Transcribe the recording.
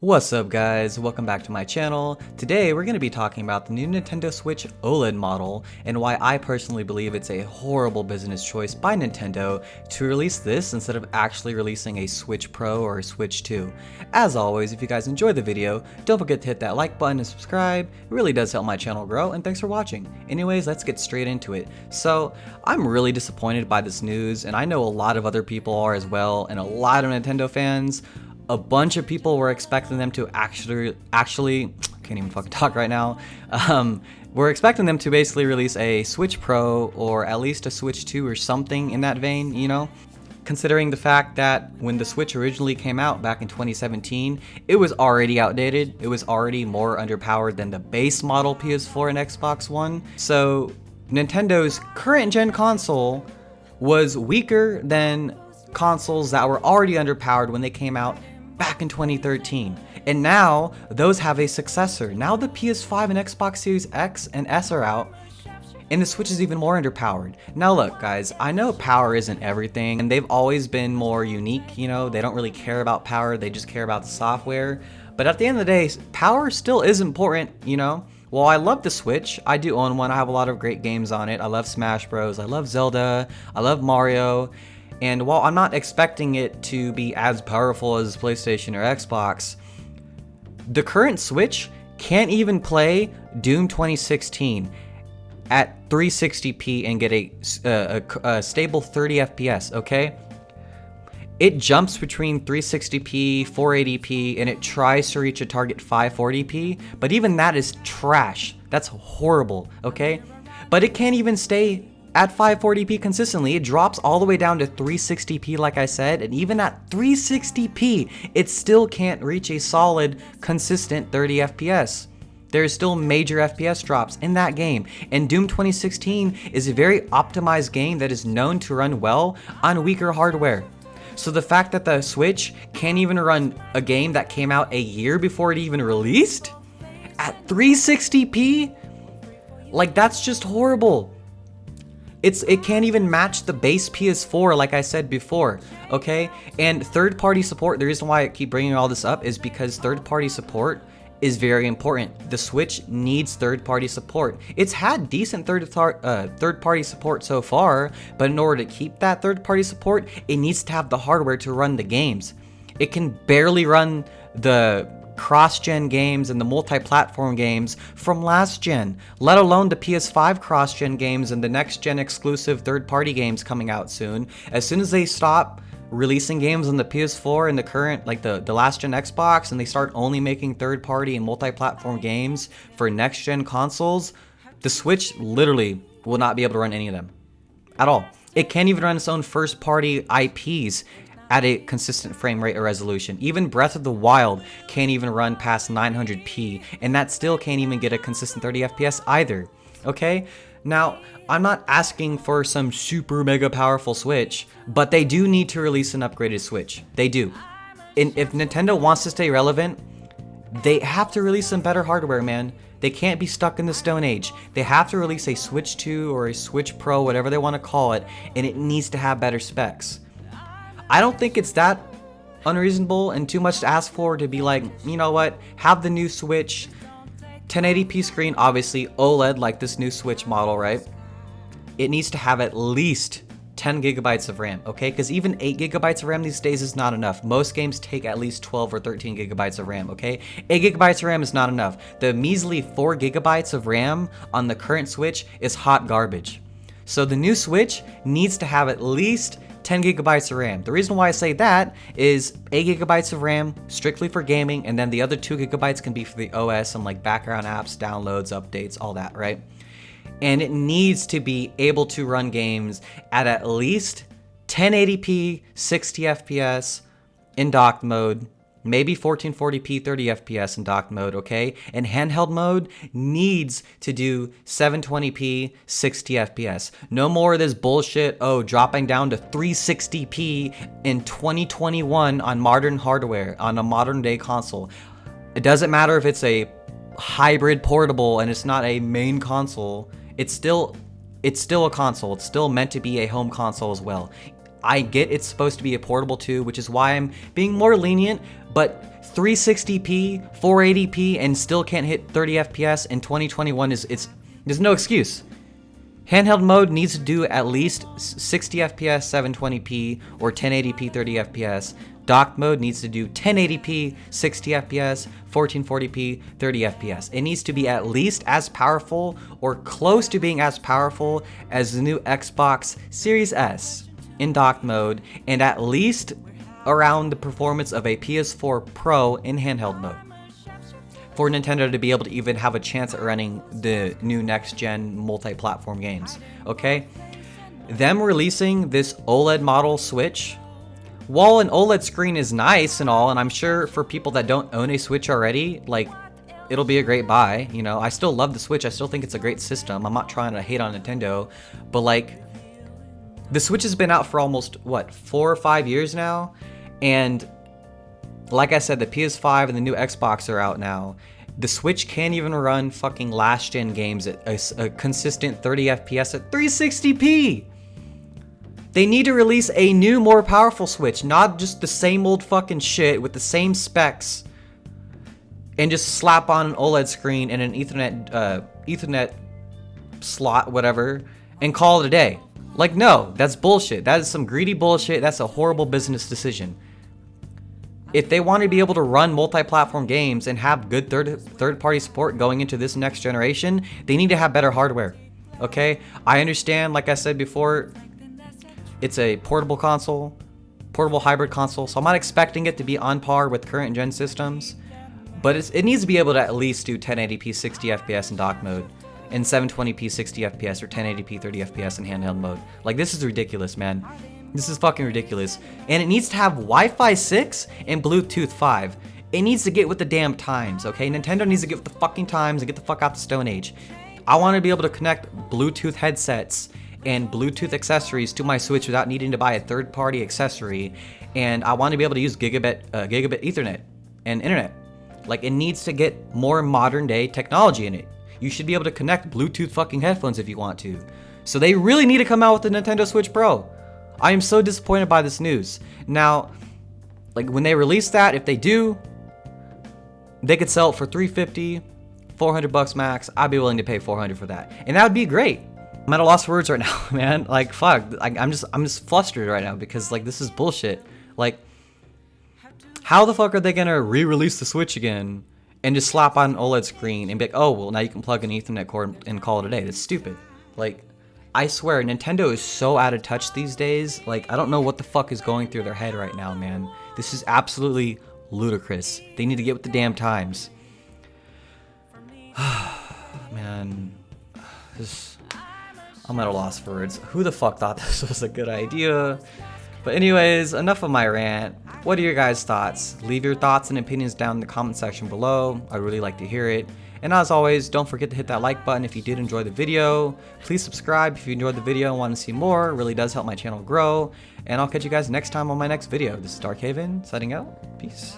What's up guys, welcome back to my channel. Today we're going to be talking about the new Nintendo Switch OLED model and why I personally believe it's a horrible business choice by Nintendo to release this instead of actually releasing a Switch Pro or a Switch 2. As always, if you guys enjoyed the video, don't forget to hit that like button and subscribe. It really does help my channel grow, and thanks for watching. Anyways, let's get straight into it. So, I'm really disappointed by this news, and I know a lot of other people are as well, and a lot of Nintendo fans. A bunch of people were expecting them to actually can't even fucking talk right now. We're expecting them to basically release a Switch Pro or at least a Switch 2 or something in that vein, you know? Considering the fact that when the Switch originally came out back in 2017, it was already outdated. It was already more underpowered than the base model PS4 and Xbox One. So Nintendo's current gen console was weaker than consoles that were already underpowered when they came out back in 2013, and now those have a successor. Now the PS5 and Xbox Series X and S are out, and the Switch is even more underpowered. Now look guys, I know power isn't everything, and they've always been more unique, you know, they don't really care about power, they just care about the software, but at the end of the day, power still is important, you know. Well, I love the Switch, I do own one, I have a lot of great games on it, I love Smash Bros, I love Zelda, I love Mario. And while I'm not expecting it to be as powerful as PlayStation or Xbox, the current Switch can't even play Doom 2016 at 360p and get a stable 30 FPS, okay? It jumps between 360p, 480p, and it tries to reach a target 540p, but even that is trash. That's horrible, okay? But it can't even stay at 540p consistently. It drops all the way down to 360p like I said, and even at 360p it still can't reach a solid consistent 30 FPS. There's still major FPS drops in that game, and Doom 2016 is a very optimized game that is known to run well on weaker hardware. So the fact that the Switch can't even run a game that came out a year before it even released at 360p, like, that's just horrible. It can't even match the base PS4 like I said before, okay? And third-party support, the reason why I keep bringing all this up is because third-party support is very important. The Switch needs third-party support. It's had decent third-party support so far, but in order to keep that third-party support, it needs to have the hardware to run the games. It can barely run the cross-gen games and the multi-platform games from last gen, let alone the PS5 cross-gen games and the next-gen exclusive third-party games coming out soon. As soon as they stop releasing games on the PS4 and the current, like the last-gen Xbox, and they start only making third-party and multi-platform games for next-gen consoles, the Switch literally will not be able to run any of them at all. It can't even run its own first-party IPs at a consistent frame rate or resolution. Even Breath of the Wild can't even run past 900p, and that still can't even get a consistent 30 FPS either, okay? Now, I'm not asking for some super mega powerful Switch, but they do need to release an upgraded Switch. They do. And if Nintendo wants to stay relevant, they have to release some better hardware, man. They can't be stuck in the Stone Age. They have to release a Switch 2 or a Switch Pro, whatever they want to call it, and it needs to have better specs. I don't think it's that unreasonable and too much to ask for to be like, you know what, have the new Switch, 1080p screen, obviously, OLED like this new Switch model, right? It needs to have at least 10 gigabytes of RAM, okay? Because even 8 gigabytes of RAM these days is not enough. Most games take at least 12 or 13 gigabytes of RAM, okay? 8 gigabytes of RAM is not enough. The measly 4 gigabytes of RAM on the current Switch is hot garbage. So the new Switch needs to have at least 10 gigabytes of RAM. The reason why I say that is 8 gigabytes of RAM strictly for gaming, and then the other 2 gigabytes can be for the OS and like background apps, downloads, updates, all that, right? And it needs to be able to run games at least 1080p, 60 FPS in docked mode, maybe 1440p, 30 FPS in docked mode, okay? And handheld mode needs to do 720p, 60 FPS. No more of this bullshit, oh, dropping down to 360p in 2021 on modern hardware, on a modern day console. It doesn't matter if it's a hybrid portable and it's not a main console, it's still a console. It's still meant to be a home console as well. I get it's supposed to be a portable too, which is why I'm being more lenient, but 360p, 480p, and still can't hit 30 FPS in 2021 there's no excuse. Handheld mode needs to do at least 60 FPS, 720p, or 1080p, 30 FPS. Dock mode needs to do 1080p, 60 FPS, 1440p, 30 FPS. It needs to be at least as powerful or close to being as powerful as the new Xbox Series S in dock mode, and at least around the performance of a PS4 Pro in handheld mode, for Nintendo to be able to even have a chance at running the new next-gen multi-platform games, okay? Them releasing this OLED model Switch, while an OLED screen is nice and all, and I'm sure for people that don't own a Switch already, like, it'll be a great buy, you know? I still love the Switch, I still think it's a great system. I'm not trying to hate on Nintendo, but like, the Switch has been out for almost, what, 4 or 5 years now? And like I said, the PS5 and the new Xbox are out now. The Switch can't even run fucking last gen games at a consistent 30 FPS at 360p. They need to release a new, more powerful Switch, not just the same old fucking shit with the same specs, and just slap on an OLED screen and an Ethernet slot, whatever, and call it a day. Like, no, that's bullshit. That is some greedy bullshit. That's a horrible business decision. If they want to be able to run multi-platform games and have good third-party support going into this next generation, they need to have better hardware, okay? I understand, like I said before, it's a portable console, portable hybrid console, so I'm not expecting it to be on par with current gen systems, but it needs to be able to at least do 1080p 60 FPS in dock mode, and 720p 60 FPS or 1080p 30 FPS in handheld mode. Like, this is ridiculous, man. This is fucking ridiculous. And it needs to have Wi-Fi 6 and Bluetooth 5. It needs to get with the damn times, okay? Nintendo needs to get with the fucking times and get the fuck out the Stone Age. I want to be able to connect Bluetooth headsets and Bluetooth accessories to my Switch without needing to buy a third-party accessory. And I want to be able to use gigabit Ethernet and internet. Like, it needs to get more modern-day technology in it. You should be able to connect Bluetooth fucking headphones if you want to. So they really need to come out with the Nintendo Switch Pro. I am so disappointed by this news. Now, like, when they release that, if they do, they could sell it for $350, $400 max. I'd be willing to pay $400 for that, and that would be great. I'm at a loss for words right now, man. Like, fuck. I'm just flustered right now because, like, this is bullshit. Like, how the fuck are they gonna re-release the Switch again and just slap on an OLED screen and be like, oh, well, now you can plug an Ethernet cord and call it a day? That's stupid. Like, I swear, Nintendo is so out of touch these days. Like, I don't know what the fuck is going through their head right now, man. This is absolutely ludicrous. They need to get with the damn times. Man, I'm at a loss for words. Who the fuck thought this was a good idea? But anyways, enough of my rant. What are your guys' thoughts? Leave your thoughts and opinions down in the comment section below. I'd really like to hear it. And as always, don't forget to hit that like button if you did enjoy the video. Please subscribe if you enjoyed the video and want to see more. It really does help my channel grow. And I'll catch you guys next time on my next video. This is DarkHaven, signing out. Peace.